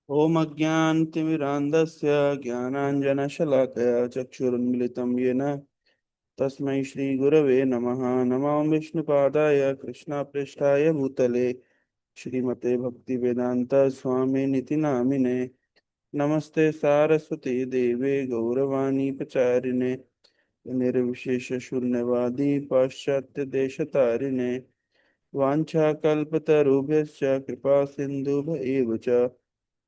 ॐ अज्ञानतिमिरान्धस्य ज्ञानाञ्जनशलाकया चक्षुरुन्मिलितं येन तस्मै श्रीगुरवे नमः। नमो विष्णुपादाय कृष्णप्रेष्ठाय भूतले श्रीमते भक्तिवेदान्त स्वामिनिति नामिने। नमस्ते सारस्वती देवे गौरवाणी प्रचारिणे निर्विशेषशून्यवादी पाश्चात्यदेशतारिणे वाञ्छाकल्पतरुभ्यश्च कृपा सिन्धुभ्य एव च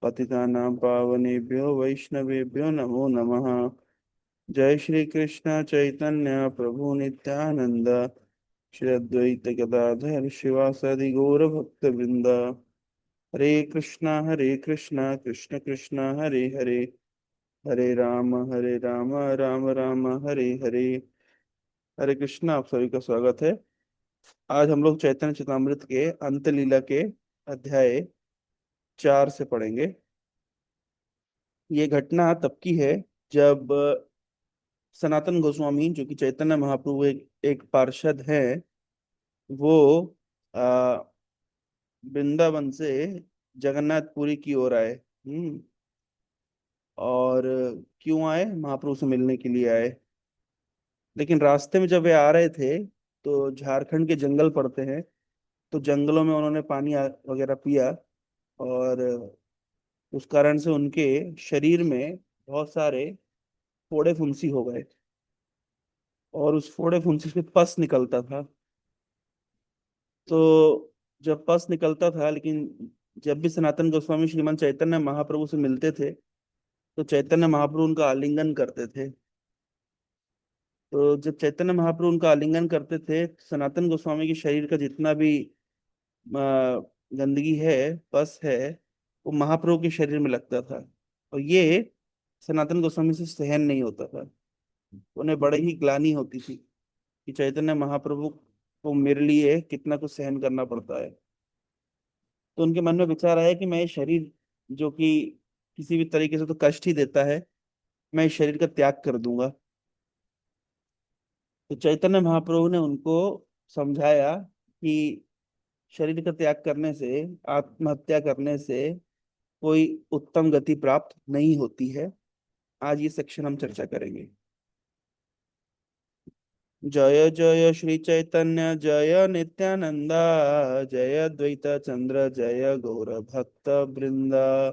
पतितानां पावनेभ्यो वैष्णवेभ्यो नमो नमः। जय श्री कृष्ण चैतन्य प्रभु नित्यानंद श्री अद्वैत गदाधर शिवासादि गौर भक्त वृंद। हरे कृष्णा कृष्ण कृष्ण हरे हरे, हरे राम राम राम हरे हरे। हरे कृष्णा, आप सभी का स्वागत है। आज हम लोग चैतन्य चरितमृत के अंत लीला के अध्याय 4 से पढ़ेंगे। ये घटना तब की है जब सनातन गोस्वामी, जो कि चैतन्य महाप्रभु एक पार्षद हैं, वो आ, वृंदावन से जगन्नाथपुरी की ओर आए। और क्यों आए? महाप्रभु से मिलने के लिए आए। लेकिन रास्ते में जब वे आ रहे थे तो झारखंड के जंगल पड़ते हैं, तो जंगलों में उन्होंने पानी वगैरह पिया, और उस कारण से उनके शरीर में बहुत सारे फोड़े फुंसी हो गए, और उस फोड़े फुंसी से पस निकलता था। तो जब पस निकलता था, लेकिन जब भी सनातन गोस्वामी श्रीमान चैतन्य महाप्रभु से मिलते थे तो चैतन्य महाप्रभु उनका आलिंगन करते थे। तो जब चैतन्य महाप्रभु उनका आलिंगन करते थे, सनातन गोस्वामी के शरीर का जितना भी गंदगी है, पस है, वो महाप्रभु के शरीर में लगता था। और ये सनातन गोस्वामी से सहन नहीं होता था। उन्हें बड़ी ही ग्लानि होती थी कि चैतन्य महाप्रभु को मेरे लिए कितना कुछ सहन करना पड़ता है। तो उनके मन में विचार आया कि मैं ये शरीर, जो कि किसी भी तरीके से तो कष्ट ही देता है, मैं इस शरीर का त्याग कर दूंगा। तो चैतन्य महाप्रभु ने उनको समझाया कि शरीर का त्याग करने से, आत्महत्या करने से कोई उत्तम गति प्राप्त नहीं होती है। आज ये सेक्शन हम चर्चा करेंगे। जय जय श्री चैतन्य जय नित्यानंदा, जय अद्वैत चंद्र जय गौर भक्त वृंदा।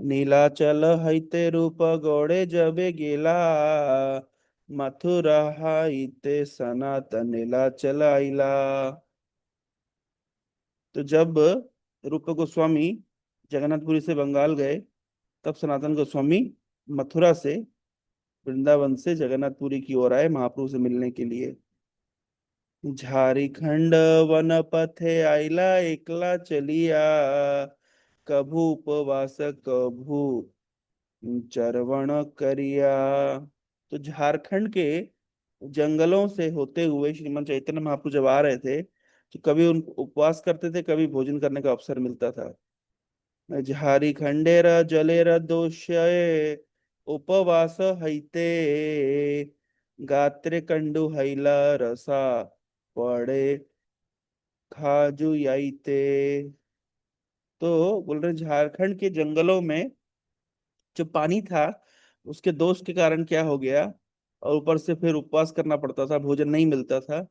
नीलाचल हईते रूप गौड़े जबे गेला, मथुरा हईते सनातन नीलाचल आइला। तो जब रूप गोस्वामी जगन्नाथपुरी से बंगाल गए, तब सनातन गोस्वामी मथुरा से, वृंदावन से जगन्नाथपुरी की ओर आए महाप्रभु से मिलने के लिए। झारखंड वन पथे आइला एकला चलिया, कभू उपवास कभू चरवण करिया। तो झारखंड के जंगलों से होते हुए श्रीमान चैतन्य महाप्रभु जब आ रहे थे, तो कभी उन उपवास करते थे, कभी भोजन करने का अवसर मिलता था। झारी खंडेर जलेर दोष्य उपवास हईते, गात्रे कंडु हैला रसा पड़े खाजू याइते। तो बोल रहे झारखंड के जंगलों में जो पानी था, उसके दोष के कारण क्या हो गया, और ऊपर से फिर उपवास करना पड़ता था, भोजन नहीं मिलता था।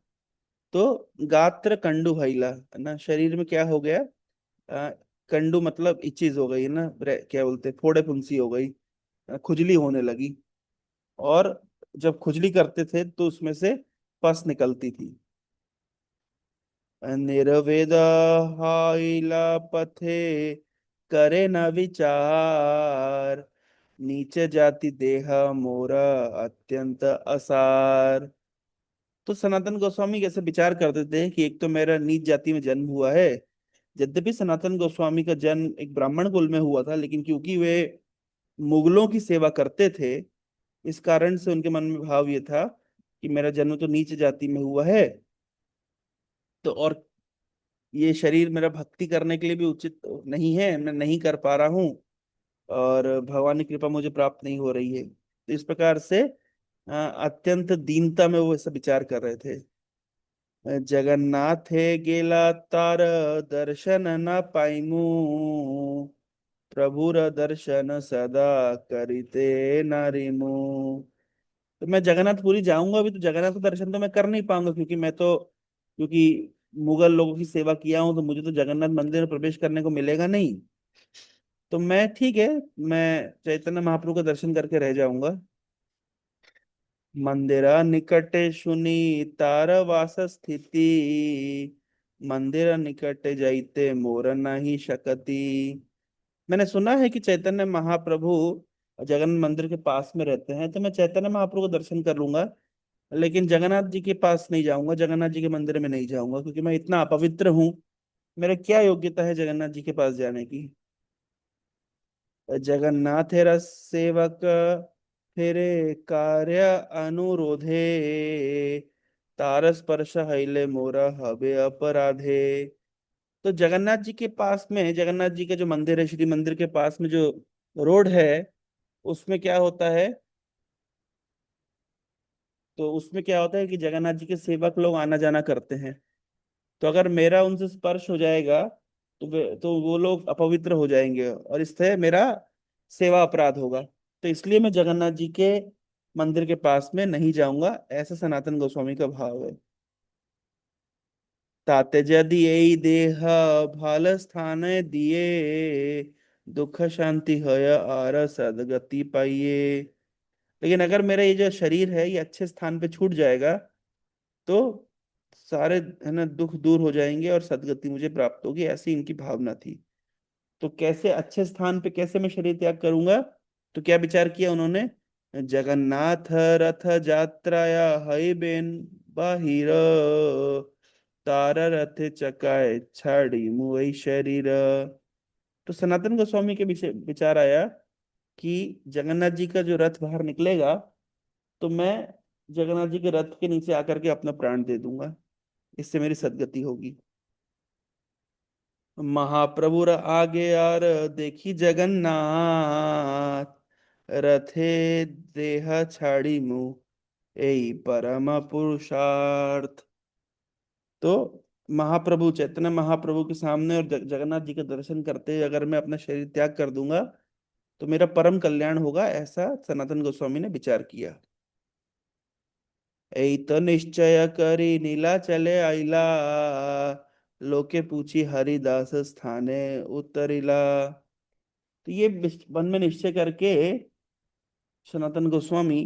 तो गात्र कंडु हैला है ना, शरीर में क्या हो गया? आ, कंडु मतलब इचीज हो गई ना, क्या बोलते हैं, फोड़े फुंसी हो गई, खुजली होने लगी। और जब खुजली करते थे तो उसमें से पस निकलती थी। निर्वेद हाइला पथे करे न विचार, नीचे जाति देह मोरा अत्यंत असार। तो सनातन गोस्वामी कैसे विचार करते थे कि एक तो मेरा नीच जाति में जन्म हुआ है। यद्यपि सनातन गोस्वामी का जन्म एक ब्राह्मण कुल में हुआ था, लेकिन क्योंकि वे मुगलों की सेवा करते थे, इस कारण से उनके मन में भाव ये था कि मेरा जन्म तो नीच जाति में हुआ है, तो और ये शरीर मेरा भक्ति करने के लिए भी उचित नहीं है, मैं नहीं कर पा रहा हूँ, और भगवान की कृपा मुझे प्राप्त नहीं हो रही है। तो इस प्रकार से अत्यंत दीनता में वो ऐसा विचार कर रहे थे। जगन्नाथे गेला तार दर्शन न पाइमु, प्रभुर दर्शन सदा करिते नारिमु। तो मैं जगन्नाथपुरी जाऊंगा भी तो जगन्नाथ का दर्शन तो मैं कर नहीं पाऊंगा, क्योंकि मैं तो, क्योंकि मुगल लोगों की सेवा किया हूं, तो मुझे तो जगन्नाथ मंदिर में प्रवेश करने को मिलेगा नहीं। तो मैं, ठीक है, मैं चैतन्य महाप्रभु का दर्शन करके रह जाऊंगा। मंदिरा निकटे सुनी तार वास स्थिति, मंदिर निकटे जाइते मोर नहीं शकति। मैंने सुना है कि चैतन्य महाप्रभु जगन्नाथ मंदिर के पास में रहते हैं, तो मैं चैतन्य महाप्रभु का दर्शन कर लूंगा। लेकिन जगन्नाथ जी के पास नहीं जाऊंगा, जगन्नाथ जी के मंदिर में नहीं जाऊंगा, क्योंकि मैं इतना अपवित्र हूँ। मेरे क्या योग्यता है जगन्नाथ जी के पास जाने की। जगन्नाथ रस सेवक फिरे कार्य अनुरोधे, तार स्पर्श हईले मोरा हबे अपराधे। तो जगन्नाथ जी के पास में, जगन्नाथ जी का जो मंदिर है, श्री मंदिर के पास में जो रोड है, उसमें क्या होता है, तो उसमें क्या होता है कि जगन्नाथ जी के सेवक लोग आना जाना करते हैं। तो अगर मेरा उनसे स्पर्श हो जाएगा तो तो वो लोग अपवित्र हो जाएंगे, और इससे मेरा सेवा अपराध होगा। तो इसलिए मैं जगन्नाथ जी के मंदिर के पास में नहीं जाऊंगा, ऐसा सनातन गोस्वामी का भाव है। ताते यदि यही देह भाल स्थान दिए, दुख शांति है आर सदगति पाइए। लेकिन अगर मेरा ये जो शरीर है ये अच्छे स्थान पे छूट जाएगा, तो सारे, है ना, दुख दूर हो जाएंगे और सदगति मुझे प्राप्त होगी, ऐसी इनकी भावना थी। तो कैसे अच्छे स्थान पे कैसे मैं शरीर त्याग करूंगा, तो क्या विचार किया उन्होंने, जगन्नाथ रथ यात्राया हई बेन बाहिर, तार रथ चकाए छाड़ी मुई शरीर। तो सनातन गोस्वामी के विचार आया कि जगन्नाथ जी का जो रथ बाहर निकलेगा, तो मैं जगन्नाथ जी के रथ के नीचे आकर के अपना प्राण दे दूंगा, इससे मेरी सदगति होगी। महाप्रभु आगे यार देखी जगन्नाथ, रथे देह छाड़ी मुँह यही परम पुरुषार्थ। तो महाप्रभु, चैतन्य महाप्रभु के सामने और जगन्नाथ जी के दर्शन करते हुए अगर मैं अपना शरीर त्याग कर दूंगा, तो मेरा परम कल्याण होगा, ऐसा सनातन गोस्वामी ने विचार किया। यही तो निश्चय करी नीला चले आइला, लोके पूछी हरिदास स्थाने उतरिला। तो ये मन में निश्चय करके सनातन गोस्वामी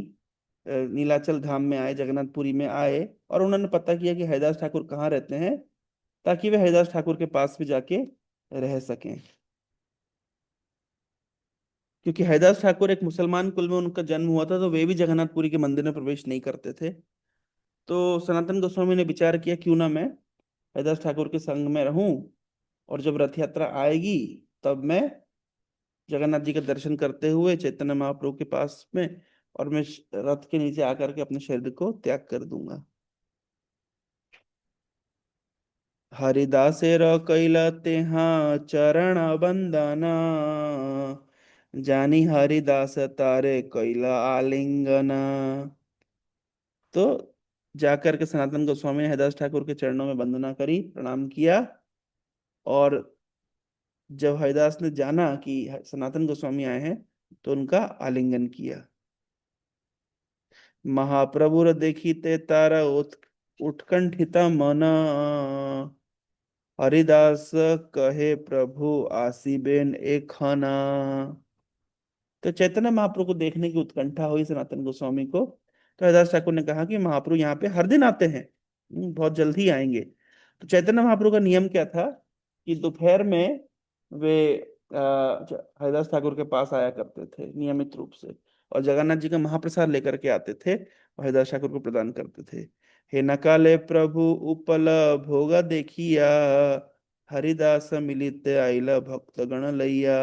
नीलाचल धाम में आए, जगन्नाथपुरी में आए, और उन्होंने पता किया कि हरिदास ठाकुर कहाँ रहते हैं, ताकि वे हरिदास ठाकुर के पास भी जाके रह सकें। क्योंकि हरिदास ठाकुर एक मुसलमान कुल में उनका जन्म हुआ था, तो वे भी जगन्नाथपुरी के मंदिर में प्रवेश नहीं करते थे। तो सनातन गोस्वामी ने विचार किया, क्यों ना मैं हरिदास ठाकुर के संग में रहूं, और जब रथ यात्रा आएगी तब मैं जगन्नाथ जी का दर्शन करते हुए चैतन्य महाप्रभु के पास में, और मैं रथ के नीचे आकर के अपने शरीर को त्याग कर दूंगा। हरिदासेर कैला तेहा चरण बंदना, जानी हरिदास तारे कैला आलिंगना। तो जाकर के सनातन गोस्वामी ने हरिदास ठाकुर के चरणों में वंदना करी, प्रणाम किया, और जब हरिदास ने जाना कि सनातन गोस्वामी आए हैं, तो उनका आलिंगन किया। महाप्रभुर देखी ते तारा उत्कंठित मन, हरिदास कहे प्रभु आसीबेन एक खाना। तो चैतन्य महाप्रभु को देखने की उत्कंठा हुई सनातन गोस्वामी को। तो हरिदास ठाकुर ने कहा कि महाप्रभु यहाँ पे हर दिन आते हैं, बहुत जल्द ही आएंगे। तो चैतन्य महाप्रभु का नियम क्या था कि दोपहर में वे हरिदास ठाकुर के पास आया करते थे नियमित रूप से, और जगन्नाथ जी का महाप्रसाद लेकर के आते थे और हरिदास ठाकुर को प्रदान करते थे। हे नकाले प्रभु उपल भोग देखिया, हरिदास मिलित आइला भक्त गण लैया।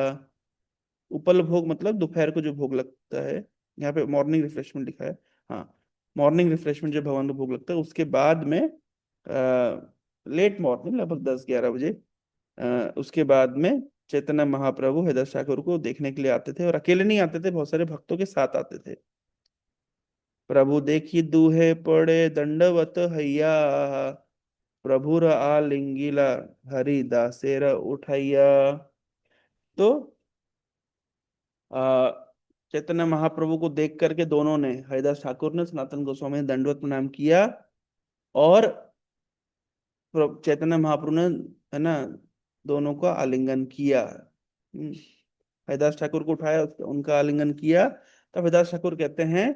उपल भोग मतलब दोपहर को जो भोग लगता है, यहाँ पे मॉर्निंग रिफ्रेशमेंट लिखा है। हाँ, मॉर्निंग रिफ्रेशमेंट जब भगवान को भोग लगता है, उसके बाद में लेट मॉर्निंग लगभग 10-11 बजे, उसके बाद में चैतन्य महाप्रभु हरिदास ठाकुर को देखने के लिए आते थे, और अकेले नहीं आते थे, बहुत सारे भक्तों के साथ आते थे। प्रभु देखी दूहे पड़े दंडवत हैया, प्रभुर आलिंगिला हरिदासेर उठैया। तो आ, चैतन्य महाप्रभु को देख करके दोनों ने, हरिदास ठाकुर ने, सनातन गोस्वामी ने दंडवत प्रणाम किया। और चैतन्य महाप्रभु ने, है ना, दोनों का आलिंगन किया। हरिदास ठाकुर को उठाया, उनका आलिंगन किया। तब हरिदास ठाकुर कहते हैं,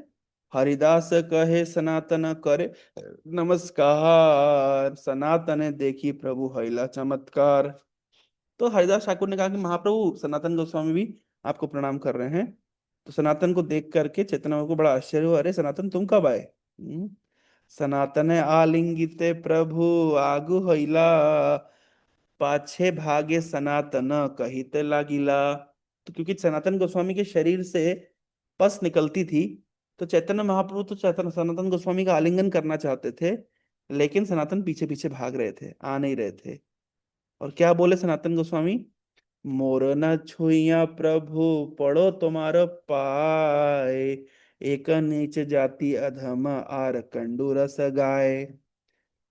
हरिदास कहे सनातन करे नमस्कार, सनातन देखी प्रभु हैला चमत्कार। तो हरिदास ठाकुर ने कहा कि महाप्रभु, सनातन गोस्वामी भी आपको प्रणाम कर रहे हैं। तो सनातन को देख करके चैतन्य को बड़ा आश्चर्य हुआ, अरे सनातन तुम कब आए? सनातन आलिंगिते प्रभु आगु होइला, पाछे भागे सनातन कहिते लागिला। तो क्योंकि सनातन गोस्वामी के शरीर से पस निकलती थी, तो चैतन्य महाप्रभु तो चैतन्य सनातन गोस्वामी का आलिंगन करना चाहते थे, लेकिन सनातन पीछे पीछे भाग रहे थे, आ नहीं रहे थे। और क्या बोले सनातन गोस्वामी, मोर न छुइया प्रभु पड़ो तुम्हारो पाए, एक नीच जाति अधम आर कंडू रस गाय।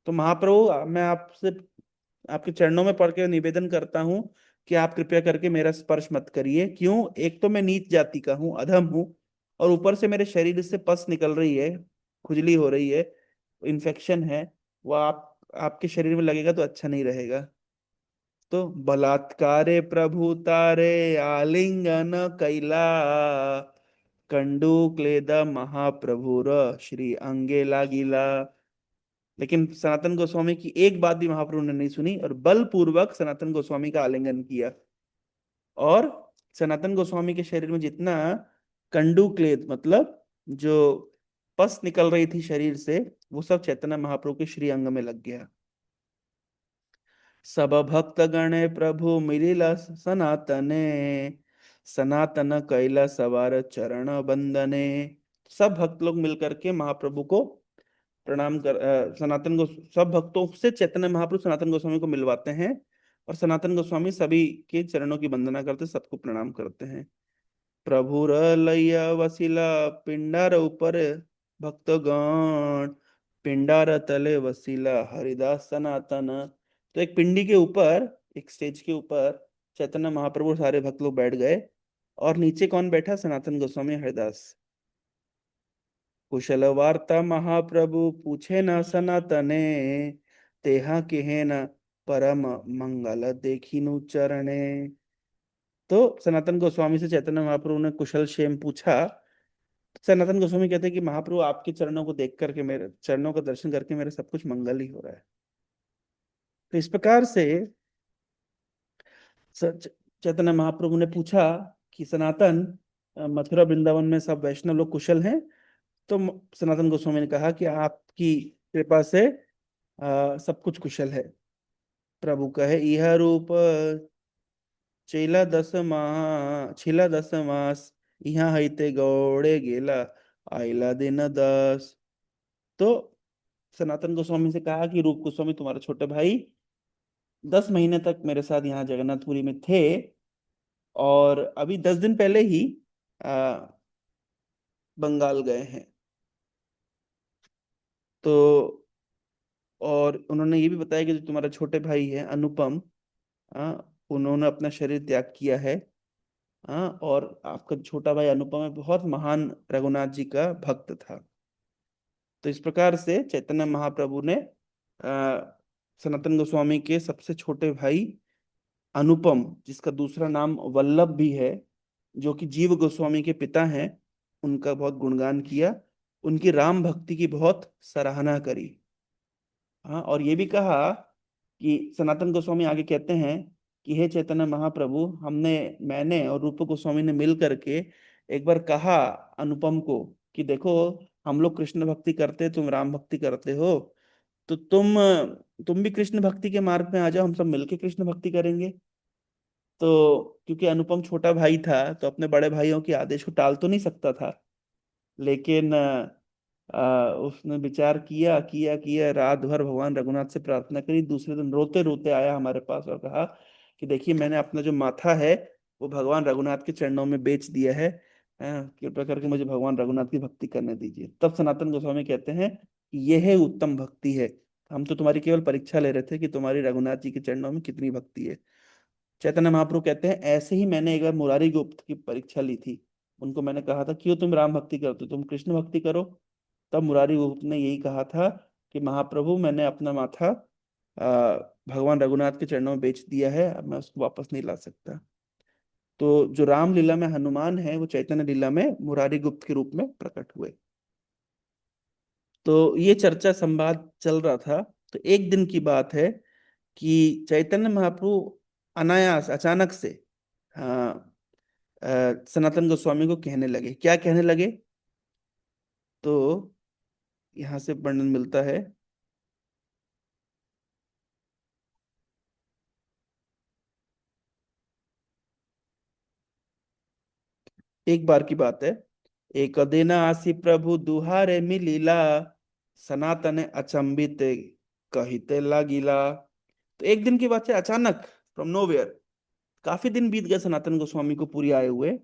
तो महाप्रभु, मैं आपसे आपके चरणों में पड़ के निवेदन करता हूँ कि आप कृपया करके मेरा स्पर्श मत करिए। क्यों? एक तो मैं नीच जाति का हूँ, अधम हूँ, और ऊपर से मेरे शरीर से पस निकल रही है, खुजली हो रही है, इन्फेक्शन है, वो आपके शरीर में लगेगा तो अच्छा नहीं रहेगा। तो बलात्कारे प्रभु तारे आलिंगन कैला, कंडू क्लेद महाप्रभुर श्री अंगे लागिला। लेकिन सनातन गोस्वामी की एक बात भी महाप्रभु ने नहीं सुनी, और बलपूर्वक सनातन गोस्वामी का आलिंगन किया। और सनातन गोस्वामी के शरीर में जितना कंडू क्लेद, मतलब जो पस निकल रही थी शरीर से, वो सब चैतन्य महाप्रभु के श्री अंग में लग गया। सब भक्त गणे प्रभु मिलिला सनातने, सनातन कैला सवार चरण बंदने। सब भक्त लोग मिलकर के महाप्रभु को प्रणाम कर, सनातन गो सब भक्तों से चैतन्य महाप्रभु सनातन गोस्वामी को मिलवाते हैं, और सनातन गोस्वामी सभी के चरणों की वंदना करते, सबको प्रणाम करते हैं। प्रभुर लैया वसिला पिंडार ऊपर भक्तगण, पिंडार तले वसिला हरिदास सनातन। तो एक पिंडी के ऊपर, एक स्टेज के ऊपर चैतन्य महाप्रभु सारे भक्त लोग बैठ गए, और नीचे कौन बैठा? सनातन गोस्वामी हरिदास। कुशल वार्ता महाप्रभु पूछे न सनातने, तेहा केहे न परम मंगल देखिनु चरणे। तो सनातन गोस्वामी से चैतन्य महाप्रभु ने कुशल क्षेम पूछा। सनातन गोस्वामी कहते हैं कि महाप्रभु, आपके चरणों को देख करके, मेरे चरणों का दर्शन करके मेरा सब कुछ मंगल ही हो रहा है। तो इस प्रकार से चैतन्य महाप्रभु ने पूछा कि सनातन, मथुरा वृंदावन में सब वैष्णव लोग कुशल हैं? तो सनातन गोस्वामी ने कहा कि आपकी कृपा से सब कुछ कुशल है। प्रभु कहे, यह रूप छिला 10 मास, यहाँ हईते गौड़े गेला आइला दिन 10। तो सनातन गोस्वामी से कहा कि रूप गोस्वामी, तुम्हारे छोटे भाई 10 महीने तक मेरे साथ यहाँ जगन्नाथपुरी में थे, और अभी 10 दिन पहले ही आ, बंगाल गए हैं। तो और उन्होंने ये भी बताया कि जो तुम्हारा छोटे भाई है अनुपम, उन्होंने अपना शरीर त्याग किया है। और आपका छोटा भाई अनुपम है, बहुत महान रघुनाथ जी का भक्त था। तो इस प्रकार से चैतन्य महाप्रभु ने सनातन गोस्वामी के सबसे छोटे भाई अनुपम, जिसका दूसरा नाम वल्लभ भी है, जो कि जीव गोस्वामी के पिता हैं, उनका बहुत गुणगान किया, उनकी राम भक्ति की बहुत सराहना करी। और ये भी कहा कि सनातन गोस्वामी आगे कहते हैं कि हे चैतन्य महाप्रभु, मैंने और रूप गोस्वामी ने मिल करके एक बार कहा अनुपम को कि देखो, हम लोग कृष्ण भक्ति करते, तुम राम भक्ति करते हो, तो तुम भी कृष्ण भक्ति के मार्ग में आ जाओ, हम सब मिलके कृष्ण भक्ति करेंगे। तो क्योंकि अनुपम छोटा भाई था, तो अपने बड़े भाइयों के आदेश को टाल तो नहीं सकता था, लेकिन उसने विचार किया किया किया, रात भर भगवान रघुनाथ से प्रार्थना करी, दूसरे दिन रोते रोते आया हमारे पास और कहा कि देखिए, मैंने अपना जो माथा है वो भगवान रघुनाथ के चरणों में बेच दिया है, कृपया करके मुझे भगवान रघुनाथ की भक्ति करने दीजिए। तब सनातन गोस्वामी कहते हैं कि यह है उत्तम भक्ति है, हम तो तुम्हारी केवल परीक्षा ले रहे थे कि तुम्हारी रघुनाथ जी के चरणों में कितनी भक्ति है। चैतन्य महाप्रभु कहते हैं, ऐसे ही मैंने एक बार मुरारी गुप्त की परीक्षा ली थी। उनको मैंने कहा था, क्यों तुम राम भक्ति करते हो, तुम कृष्ण भक्ति करो। तब मुरारी गुप्त ने यही कहा था कि महाप्रभु, मैंने अपना माथा भगवान रघुनाथ के चरणों में बेच दिया है, अब मैं उसको वापस नहीं ला सकता। तो जो राम लीला में हनुमान है, वो चैतन्य लीला में मुरारी गुप्त के रूप में प्रकट हुए। तो ये चर्चा संवाद चल रहा था। तो एक दिन की बात है कि चैतन्य महाप्रभु अनायास अचानक से, हाँ, सनातन गोस्वामी को कहने लगे। क्या कहने लगे? तो यहाँ से वर्णन मिलता है। एक बार की बात है, एक दिन आसी प्रभु दुहारे मिलीला, सनातन अचंभित कहिते लागिला। तो एक दिन की बात है, अचानक फ्रॉम नोवेयर, काफी दिन बीत गए सनातन गोस्वामी को पूरी आए हुए,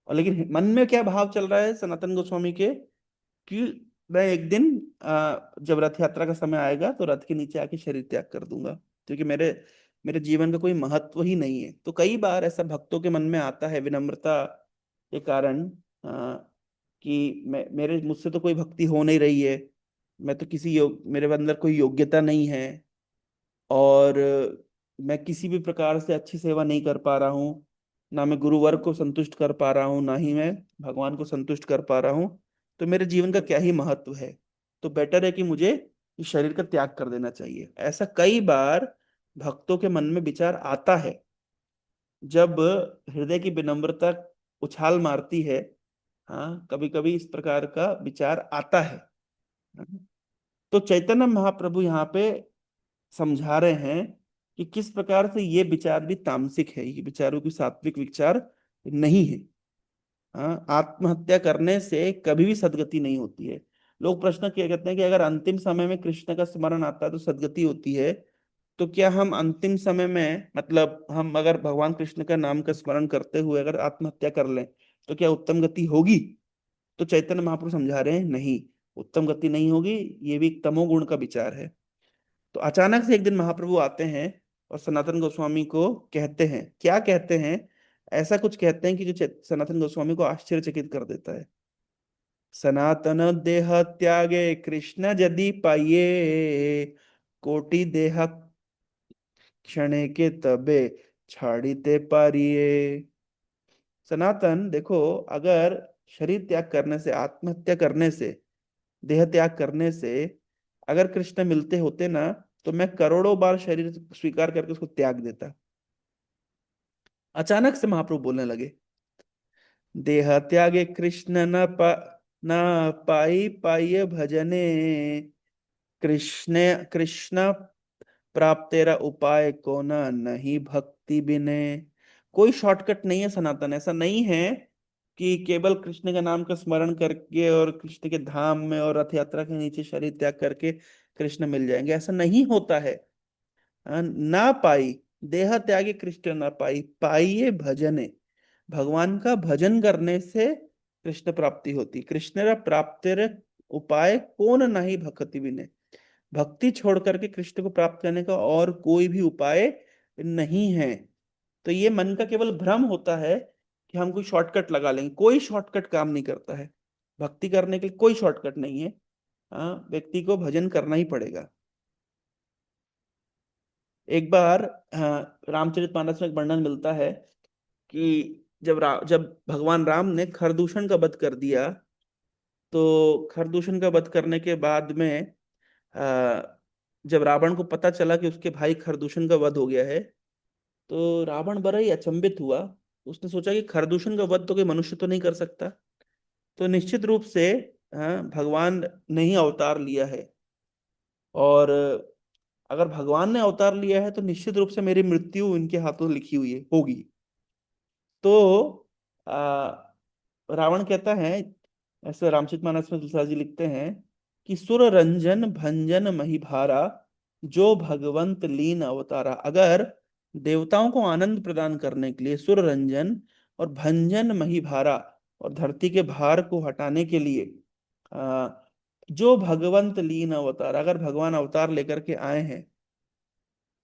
और लेकिन मन में क्या भाव चल रहा है सनातन गोस्वामी के, कि मैं एक दिन जब रथ यात्रा का समय आएगा तो रथ के नीचे आके शरीर त्याग कर दूंगा, क्योंकि मेरे मेरे जीवन का कोई महत्व ही नहीं है। तो कई बार ऐसा भक्तों के मन में आता है, विनम्रता के कारण, कि मैं मेरे मुझसे तो कोई भक्ति हो नहीं रही है, मैं तो किसी मेरे अंदर कोई योग्यता नहीं है, और मैं किसी भी प्रकार से अच्छी सेवा नहीं कर पा रहा हूँ, ना मैं गुरुवर को संतुष्ट कर पा रहा हूँ, ना ही मैं भगवान को संतुष्ट कर पा रहा हूँ। तो मेरे जीवन का क्या ही महत्व है, तो बेटर है कि मुझे इस शरीर का त्याग कर देना चाहिए। ऐसा कई बार भक्तों के मन में विचार आता है। जब हृदय की विनम्रता उछाल मारती है, हाँ, कभी कभी इस प्रकार का विचार आता है। तो चैतन्य महाप्रभु यहाँ पे समझा रहे हैं कि किस प्रकार से ये विचार भी तामसिक है, ये विचारों की सात्विक विचार नहीं है। हाँ, आत्महत्या करने से कभी भी सदगति नहीं होती है। लोग प्रश्न किया करते हैं कि अगर अंतिम समय में कृष्ण का स्मरण आता है तो सदगति होती है, तो क्या हम अंतिम समय में, मतलब हम अगर भगवान कृष्ण का नाम का स्मरण करते हुए अगर आत्महत्या कर लें तो क्या उत्तम गति होगी? तो चैतन्य महाप्रभु समझा रहे हैं, नहीं, उत्तम गति नहीं होगी। ये भी एक तमोगुण का विचार है। तो अचानक से एक दिन महाप्रभु आते हैं और सनातन गोस्वामी को कहते हैं, क्या कहते हैं? ऐसा कुछ कहते हैं कि जो सनातन गोस्वामी को आश्चर्यचकित कर देता है। सनातन देह त्यागे कृष्ण यदि पाइये, कोटि देह क्षणे के तबे छाड़ीते पारिये। सनातन देखो, अगर शरीर त्याग करने से, आत्महत्या करने से, देह त्याग करने से अगर कृष्ण मिलते होते ना, तो मैं करोड़ों बार शरीर स्वीकार करके उसको त्याग देता। अचानक से महाप्रभु बोलने लगे, देह त्यागे कृष्ण न पाई पाई भजने, कृष्ण कृष्ण प्राप्त तेरा उपाय को न नहीं भक्ति बिने। कोई शॉर्टकट नहीं है सनातन, ऐसा नहीं है कि केवल कृष्ण के नाम का स्मरण करके और कृष्ण के धाम में और रथ यात्रा के नीचे शरीर त्याग करके कृष्ण मिल जाएंगे, ऐसा नहीं होता है। ना पाई, देह त्यागे कृष्ण ना पाई, पाइये भजने, भगवान का भजन करने से कृष्ण प्राप्ति होती। कृष्ण प्राप्तिर उपाय कौन नहीं भक्ति बिने, भक्ति छोड़ करके कृष्ण को प्राप्त करने का और कोई भी उपाय नहीं है। तो ये मन का केवल भ्रम होता है कि हम कोई शॉर्टकट लगा लेंगे, कोई शॉर्टकट काम नहीं करता है। भक्ति करने के लिए कोई शॉर्टकट नहीं है। हाँ, व्यक्ति को भजन करना ही पड़ेगा। एक बार, हाँ, रामचरितमानस में एक वर्णन मिलता है कि जब भगवान राम ने खरदूषण का वध कर दिया, तो खरदूषण का वध करने के बाद में जब रावण को पता चला कि उसके भाई खरदूषण का वध हो गया है, तो रावण बड़ा ही अचंभित हुआ। उसने सोचा कि खरदूषण का वध तो कोई मनुष्य तो नहीं कर सकता, तो निश्चित रूप से भगवान ने ही अवतार लिया है, और अगर भगवान ने अवतार लिया है तो निश्चित रूप से मेरी मृत्यु इनके हाथों लिखी हुई है, होगी। तो आ, रावण कहता है, ऐसे रामचरितमानस में तुलसी जी लिखते हैं कि सुर रंजन भंजन महिभारा, जो भगवंत लीन अवतारा। अगर देवताओं को आनंद प्रदान करने के लिए सुर रंजन और भंजन महिभारा, और धरती के भार को हटाने के लिए जो भगवंत लीन अवतार, अगर भगवान अवतार लेकर के आए हैं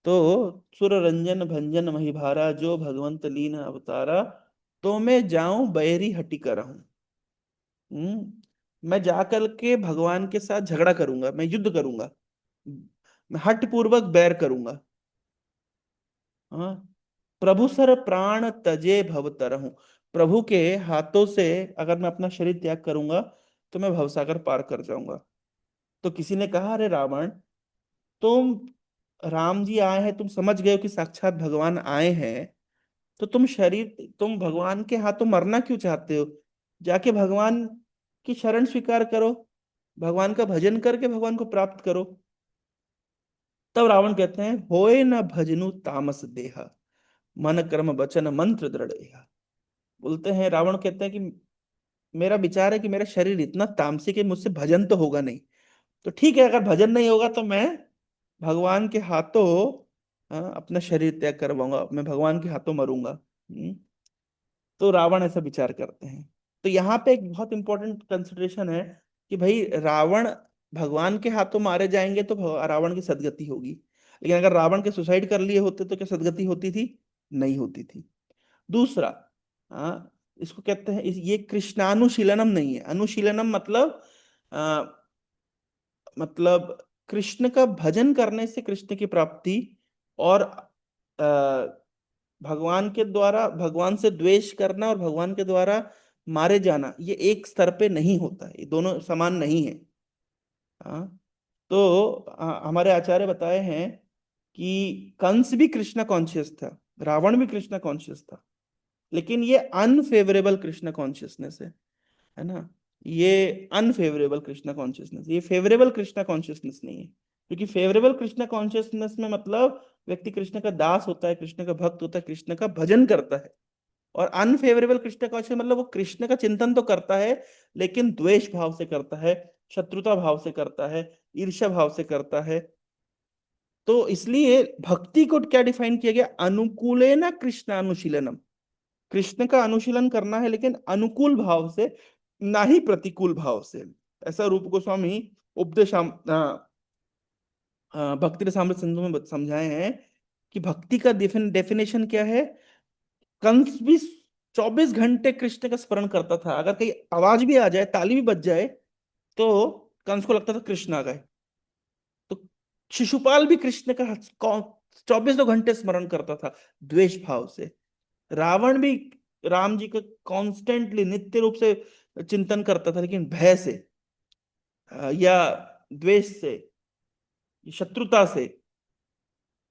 तो सुर रंजन भंजन महिभारा, जो भगवंत लीन अवतारा, तो मैं जाऊं बैरी हटी करहूं। मैं जाकर के भगवान के साथ झगड़ा करूंगा, मैं युद्ध करूंगा, मैं हठ पूर्वक बैर करूंगा। हाँ। प्रभु सर प्राण तजे भवतरहूं, प्रभु के हाथों से अगर मैं अपना शरीर त्याग करूंगा तो मैं भवसागर पार कर जाऊंगा। तो किसी ने कहा, अरे रावण, तुम, राम जी आए हैं, तुम समझ गए हो कि साक्षात भगवान आए हैं, तो तुम भगवान के हाथों मरना क्यों चाहते हो? जाके भगवान की शरण स्वीकार करो, भगवान का भजन करके भगवान को प्राप्त करो। तब रावण कहते हैं, होए न भजनु तामस देहा, मन कर्म वचन मंत्र दृढ़। बोलते हैं, रावण कहते हैं कि मेरा विचार है कि मेरा शरीर इतना तामसिक है, मुझसे भजन तो होगा नहीं। तो ठीक है, अगर भजन नहीं होगा तो मैं भगवान के हाथों अपना शरीर त्याग करवाऊंगा, मैं भगवान के हाथों मरूंगा। तो रावण ऐसा विचार करते हैं। तो यहाँ पे एक बहुत इंपॉर्टेंट कंसिडरेशन है कि भाई रावण भगवान के हाथों मारे जाएंगे तो रावण की सदगति होगी, लेकिन अगर रावण के सुसाइड कर लिए होते तो क्या सदगति होती थी? नहीं होती थी। दूसरा, इसको कहते हैं, ये कृष्णानुशीलनम नहीं है। अनुशीलनम मतलब आ, मतलब कृष्ण का भजन करने से कृष्ण की प्राप्ति, और भगवान के द्वारा भगवान से द्वेष करना और भगवान के द्वारा मारे जाना, ये एक स्तर पे नहीं होता है, ये दोनों समान नहीं है। हाँ। तो हमारे आचार्य बताए हैं कि कंस भी कृष्णा कॉन्शियस था, रावण भी कृष्णा कॉन्शियस था, लेकिन ये अनफेवरेबल कृष्णा कॉन्शियसनेस है ना। ये अनफेवरेबल कृष्णा कॉन्शियसनेस, ये फेवरेबल कृष्णा कॉन्शियसनेस नहीं है। क्योंकि फेवरेबल कृष्णा कॉन्शियसनेस में मतलब व्यक्ति कृष्ण का दास होता है, कृष्ण का भक्त होता है, कृष्ण का भजन करता है। और अनफेवरेबल कृष्ण कॉन्शियस मतलब वो कृष्ण का चिंतन तो करता है, लेकिन द्वेष भाव से करता है, शत्रुता भाव से करता है, ईर्ष्या भाव से करता है। तो इसलिए भक्ति को क्या डिफाइन किया गया? अनुकूलेन कृष्ण अनुशीलनम, कृष्ण का अनुशीलन करना है लेकिन अनुकूल भाव से, ना ही प्रतिकूल भाव से। ऐसा रूप गोस्वामी उपदेश भक्ति रसामृत सिंधु में समझाए हैं कि भक्ति का डेफिनेशन क्या है। कंस भी 24 घंटे कृष्ण का स्मरण करता था, अगर कहीं आवाज भी आ जाए, ताली भी बज जाए, तो कंस को लगता था कृष्ण आ गए। तो शिशुपाल भी कृष्ण का 24 घंटे स्मरण करता था, द्वेष भाव से। रावण भी राम जी का कॉन्स्टेंटली नित्य रूप से चिंतन करता था, लेकिन भय से, या द्वेष से, शत्रुता से।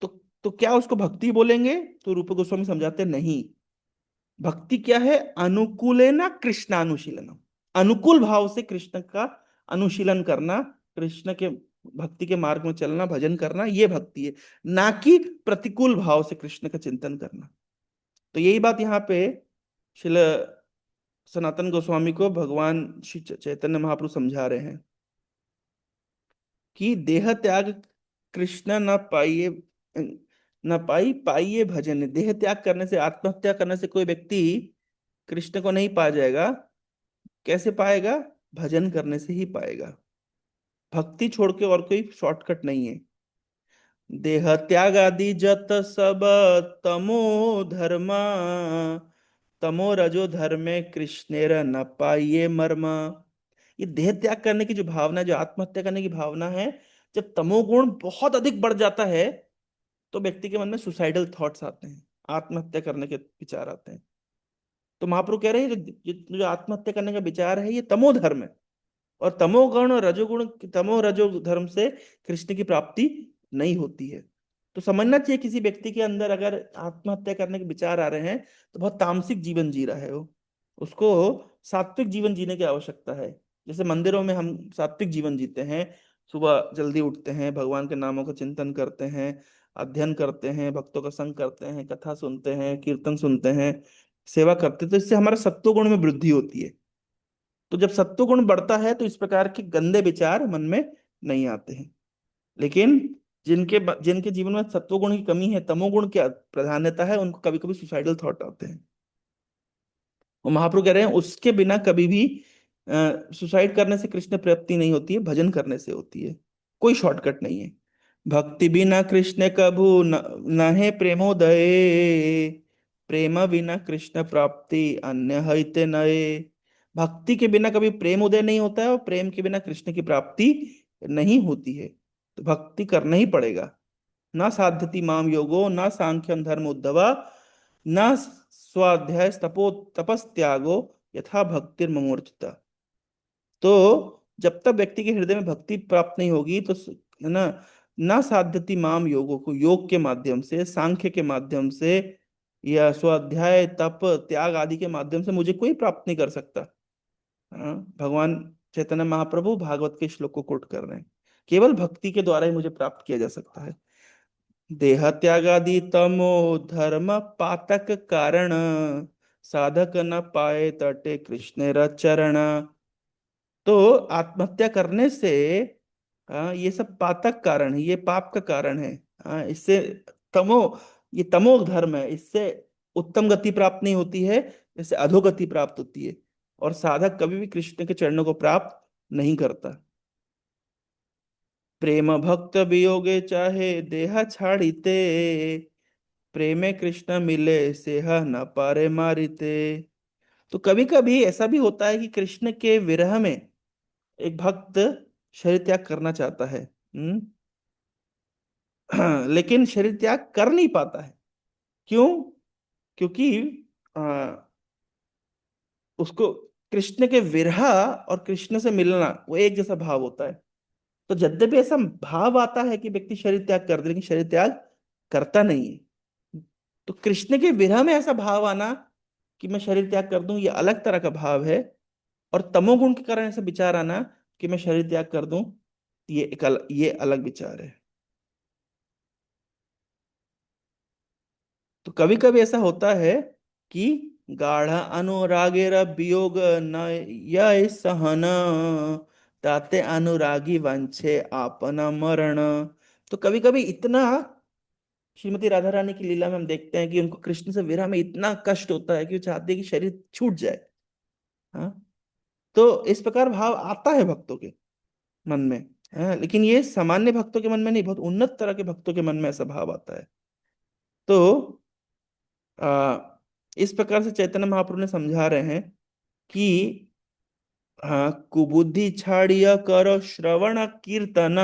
तो तो क्या उसको भक्ति बोलेंगे? तो रूप गोस्वामी समझाते हैं, नहीं। भक्ति क्या है? अनुकूलेन कृष्णानुशीलनम, अनुकूल भाव से कृष्ण का अनुशीलन करना, कृष्ण के भक्ति के मार्ग में चलना, भजन करना, ये भक्ति है। ना कि प्रतिकूल भाव से कृष्ण का चिंतन करना। तो यही बात यहाँ पे शिल सनातन गोस्वामी को भगवान श्री चैतन्य महाप्रभु समझा रहे हैं कि देह त्याग कृष्ण न पाइए, न पाई पाइए भजन। देह त्याग करने से, आत्महत्या करने से कोई व्यक्ति कृष्ण को नहीं पा जाएगा। कैसे पाएगा? भजन करने से ही पाएगा। भक्ति छोड़ के और कोई शॉर्टकट नहीं है। देह त्याग आदि जत सब तमो धर्मा, तमो रजो धर्मे कृष्णेर न पाइये मर्म। ये देह त्याग करने की जो भावना है, जो आत्महत्या करने की भावना है, जब तमोगुण बहुत अधिक बढ़ जाता है तो व्यक्ति के मन में सुसाइडल थॉट्स आते हैं, आत्महत्या करने के विचार आते हैं। तो महाप्रभु कह रहे हैं, जो आत्महत्या करने का विचार है, ये तमो धर्म है। और तमोगुण और रजोगुण, तमो रजो धर्म से कृष्ण की प्राप्ति नहीं होती है। तो समझना चाहिए, किसी व्यक्ति के अंदर अगर आत्महत्या करने के विचार आ रहे हैं तो बहुत तामसिक जीवन जी रहा है वो। उसको सात्विक जीवन जीने की आवश्यकता है। जैसे मंदिरों में हम सात्विक जीवन जीते हैं, सुबह जल्दी उठते हैं, भगवान के नामों का चिंतन करते हैं, अध्ययन करते हैं, भक्तों का संग करते हैं, कथा सुनते हैं, कीर्तन सुनते हैं, सेवा करते हैं, तो इससे हमारा सत्व गुण में वृद्धि होती है। तो जब सत्वगुण बढ़ता है तो इस प्रकार के गंदे विचार मन में नहीं आते हैं। लेकिन जिनके जीवन में सत्वगुण की कमी है, तमोगुण की प्राधान्यता है, उनको कभी कभी सुसाइडल थॉट आते हैं। और महाप्रभु कह रहे हैं, उसके बिना कभी भी सुसाइड करने से कृष्ण प्राप्ति नहीं होती है, भजन करने से होती है। कोई शॉर्टकट नहीं है। भक्ति बिना कृष्ण कभू न, नहे प्रेमोदय, प्रेम बिना कृष्ण प्राप्ति अन्य हइते नये। भक्ति के बिना कभी प्रेम उदय नहीं होता है, और प्रेम के बिना कृष्ण की प्राप्ति नहीं होती है। तो भक्ति करना ही पड़ेगा। ना साध्यति माम योगो ना सांख्यम धर्म उद्धवा, ना स्वाध्याय तपो तपस्त्यागो यथा भक्तिर्ममूर्छिता। तो जब तक व्यक्ति के हृदय में भक्ति प्राप्त नहीं होगी तो है ना, ना साध्यति माम योगों को, योग के माध्यम से, सांख्य के माध्यम से, या स्वाध्याय तप त्याग आदि के माध्यम से मुझे कोई प्राप्त नहीं कर सकता। हाँ, भगवान चैतन्य महाप्रभु भागवत के श्लोक को कोट कर रहे हैं। केवल भक्ति के द्वारा ही मुझे प्राप्त किया जा सकता है। देह त्यागादि तमो धर्म पातक कारण, साधक न पाए तटे कृष्ण चरण। तो आत्महत्या करने से ये सब पातक कारण है, ये पाप का कारण है। इससे तमो ये तमो धर्म है, इससे उत्तम गति प्राप्त नहीं होती है, इससे अधोगति प्राप्त होती है। और साधक कभी भी कृष्ण के चरणों को प्राप्त नहीं करता। प्रेम भक्त वियोगे चाहे देह छाड़िते, प्रेमे कृष्ण मिले सेह न पारे मारिते। तो कभी कभी ऐसा भी होता है कि कृष्ण के विरह में एक भक्त शरीर त्याग करना चाहता है। लेकिन शरीर त्याग कर नहीं पाता है। क्यों? क्योंकि आ, उसको कृष्ण के विरह और कृष्ण से मिलना वो एक जैसा भाव होता है। तो यद्यपि ऐसा भाव आता है कि व्यक्ति शरीर त्याग कर दे, लेकिन शरीर त्याग करता नहीं है। तो कृष्ण के विरह में ऐसा भाव आना कि मैं शरीर त्याग कर दूं, ये अलग तरह का भाव है। और तमोगुण के कारण ऐसा विचार आना कि मैं शरीर त्याग कर दूं, ये अलग विचार है। तो कभी कभी ऐसा होता है कि गाढ़ अनुरागेर वियोग न यह सहन, ताते अनुरागी वांछे आपना मरण। तो कभी कभी इतना, श्रीमती राधा रानी की लीला में हम देखते हैं कि उनको कृष्ण से विरह में इतना कष्ट होता है कि वो चाहते हैं कि शरीर छूट जाए। हाँ, तो इस प्रकार भाव आता है भक्तों के मन में। हाँ, लेकिन ये सामान्य भक्तों के मन में नहीं, बहुत उन्नत तरह के भक्तों के मन में ऐसा भाव आता है। तो आ, इस प्रकार से चैतन्य महाप्रभु ने समझा रहे हैं कि हाँ, कुबुद्धि छाड़िया करो श्रवण कीर्तन,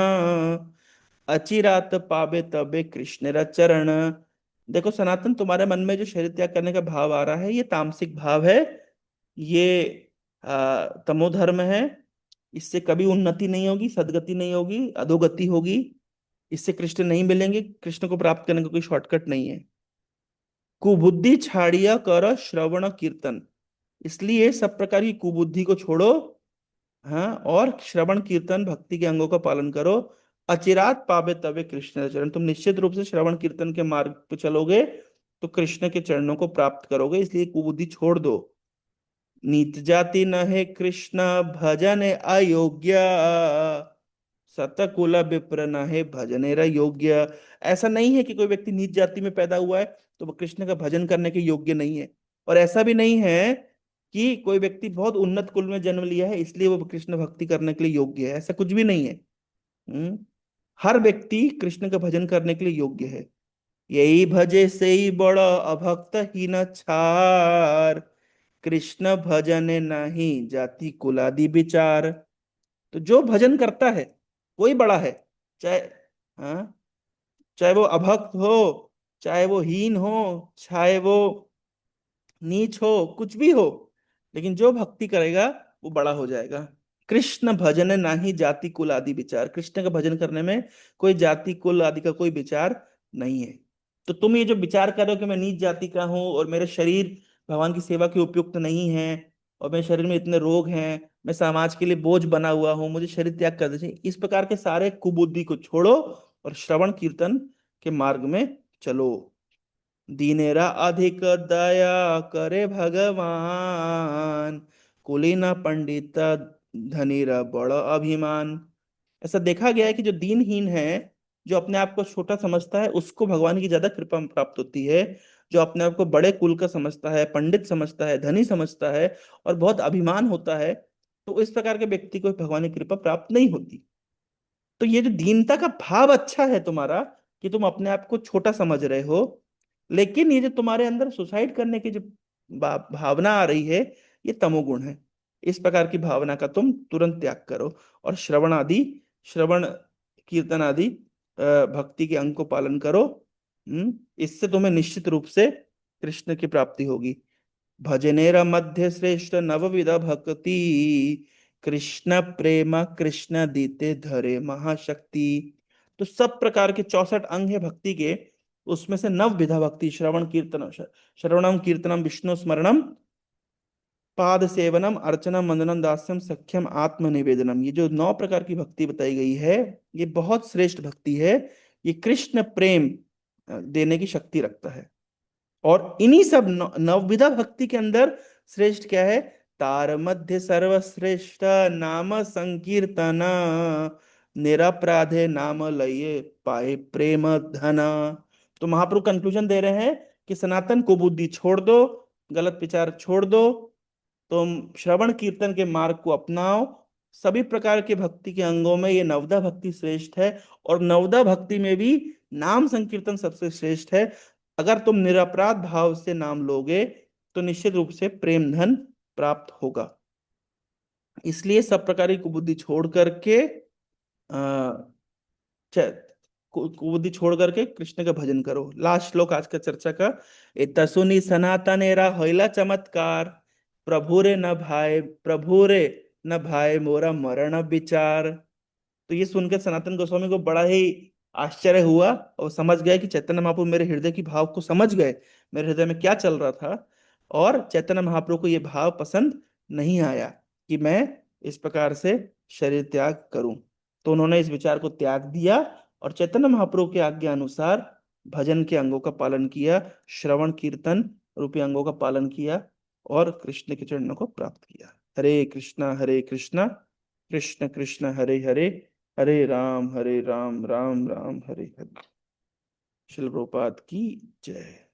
अचिरात पावे तबे कृष्ण रा चरण। देखो सनातन, तुम्हारे मन में जो शरीर त्याग करने का भाव आ रहा है, ये तामसिक भाव है। ये तमोधर्म है। इससे कभी उन्नति नहीं होगी, सदगति नहीं होगी, अधोगति होगी। इससे कृष्ण नहीं मिलेंगे। कृष्ण को प्राप्त करने का कोई शॉर्टकट नहीं है। कुबुद्धि छाड़िया कर श्रवण कीर्तन, इसलिए सब प्रकार की कुबुद्धि को छोड़ो। हाँ, और श्रवण कीर्तन भक्ति के अंगों का पालन करो। अचिरात पावे तवे कृष्ण चरण, तुम निश्चित रूप से श्रवण कीर्तन के मार्ग पे चलोगे तो कृष्ण के चरणों को प्राप्त करोगे। इसलिए कुबुद्धि छोड़ दो। नीत जाति न है कृष्ण भजन अयोग्य, सतकुल विप्र न है भजनेर योग्य। ऐसा नहीं है कि कोई व्यक्ति नीच जाति में पैदा हुआ है तो वो कृष्ण का भजन करने के योग्य नहीं है। और ऐसा भी नहीं है कि कोई व्यक्ति बहुत उन्नत कुल में जन्म लिया है इसलिए वो कृष्ण भक्ति करने के लिए योग्य है। ऐसा कुछ भी नहीं है। हम्म हर व्यक्ति कृष्ण का भजन करने के लिए योग्य है। यही भजे से ही बड़ा अभक्त ही न छार, कृष्ण भजन नहीं जाति कुलादि विचार। तो जो भजन करता है वही बड़ा है। चाहे हाँ, चाहे वो अभक्त हो, चाहे वो हीन हो, चाहे वो नीच हो, कुछ भी हो, लेकिन जो भक्ति करेगा वो बड़ा हो जाएगा। कृष्ण भजन नाही जाति कुल आदि विचार, कृष्ण का भजन करने में कोई जाति कुल आदि का कोई विचार नहीं है। तो तुम ये जो विचार कर रहे हो कि मैं नीच जाति का हूँ और मेरा शरीर भगवान की सेवा के उपयुक्त नहीं है, और मेरे शरीर में इतने रोग हैं, मैं समाज के लिए बोझ बना हुआ हूँ, मुझे शरीर त्याग कर दीजिए, इस प्रकार के सारे कुबुद्धि को छोड़ो और श्रवण कीर्तन के मार्ग में चलो। दीनेरा अधिक दया करे भगवान, कुलीन पंडित धनीरा बड़ अभिमान। ऐसा देखा गया है कि जो दीनहीन है, जो अपने आप को छोटा समझता है, उसको भगवान की ज्यादा कृपा प्राप्त होती है। जो अपने आप को बड़े कुल का समझता है, पंडित समझता है, धनी समझता है और बहुत अभिमान होता है, तो इस प्रकार के व्यक्ति को भगवान की कृपा प्राप्त नहीं होती। तो ये जो दीनता का भाव अच्छा है तुम्हारा, कि तुम अपने आप को छोटा समझ रहे हो, लेकिन ये जो तुम्हारे अंदर सुसाइड करने की जो भावना आ रही है, ये तमोगुण है। इस प्रकार की भावना का तुम तुरंत त्याग करो, और श्रवण कीर्तन आदि भक्ति के अंग को पालन करो। इससे तुम्हें निश्चित रूप से कृष्ण की प्राप्ति होगी। भजनेर मध्य श्रेष्ठ नवविध भक्ति, कृष्ण प्रेम कृष्ण दीते धरे महाशक्ति। तो सब प्रकार के 64 अंग है भक्ति के, उसमें से नवविधा भक्ति, श्रवणम कीर्तनम विष्णु स्मरणम पाद सेवनम अर्चनम वंदनम दास्यम सख्यम आत्म निवेदनम, ये जो 9 प्रकार की भक्ति बताई गई है, ये बहुत श्रेष्ठ भक्ति है। ये कृष्ण प्रेम देने की शक्ति रखता है। और इन्हीं सब नवविधा भक्ति के अंदर श्रेष्ठ क्या है? तार मध्य सर्वश्रेष्ठ नाम संकीर्तन, निरपराधे नाम लये पाए प्रेम धन। तो महाप्रभु कंक्लूजन दे रहे हैं कि सनातन को बुद्धि छोड़ दो, गलत विचार छोड़ दो, तुम श्रवण कीर्तन के मार्ग को अपनाओ। सभी प्रकार के भक्ति के अंगों में ये नवदा भक्ति श्रेष्ठ है, और नवदा भक्ति में भी नाम संकीर्तन सबसे श्रेष्ठ है। अगर तुम निरपराध भाव से नाम लोगे तो निश्चित रूप से प्रेम धन प्राप्त होगा। इसलिए सब प्रकार की कुबुद्धि छोड़ करके कुबुद्धि छोड़ करके कृष्ण का भजन करो। लास्ट श्लोक आज का चर्चा का। तसुनी सनातन एरा होइला चमत्कार, प्रभु रे न भाई मोरा मरण विचार। तो ये सुनकर सनातन गोस्वामी को बड़ा ही आश्चर्य हुआ, और समझ गए कि चैतन्य महाप्रभु मेरे हृदय की भाव को समझ गए, मेरे हृदय में क्या चल रहा था। और चैतन्य महाप्रभु को ये भाव पसंद नहीं आया कि मैं इस प्रकार से शरीर त्याग करूं। तो उन्होंने इस विचार को त्याग दिया, और चैतन्य महाप्रभु के आज्ञा अनुसार भजन के अंगों का पालन किया, श्रवण कीर्तन रूपी अंगों का पालन किया, और कृष्ण के चरणों को प्राप्त किया। हरे कृष्णा कृष्ण कृष्ण हरे हरे, हरे राम राम राम हरे हरे। शिल प्रभुपाद की जय।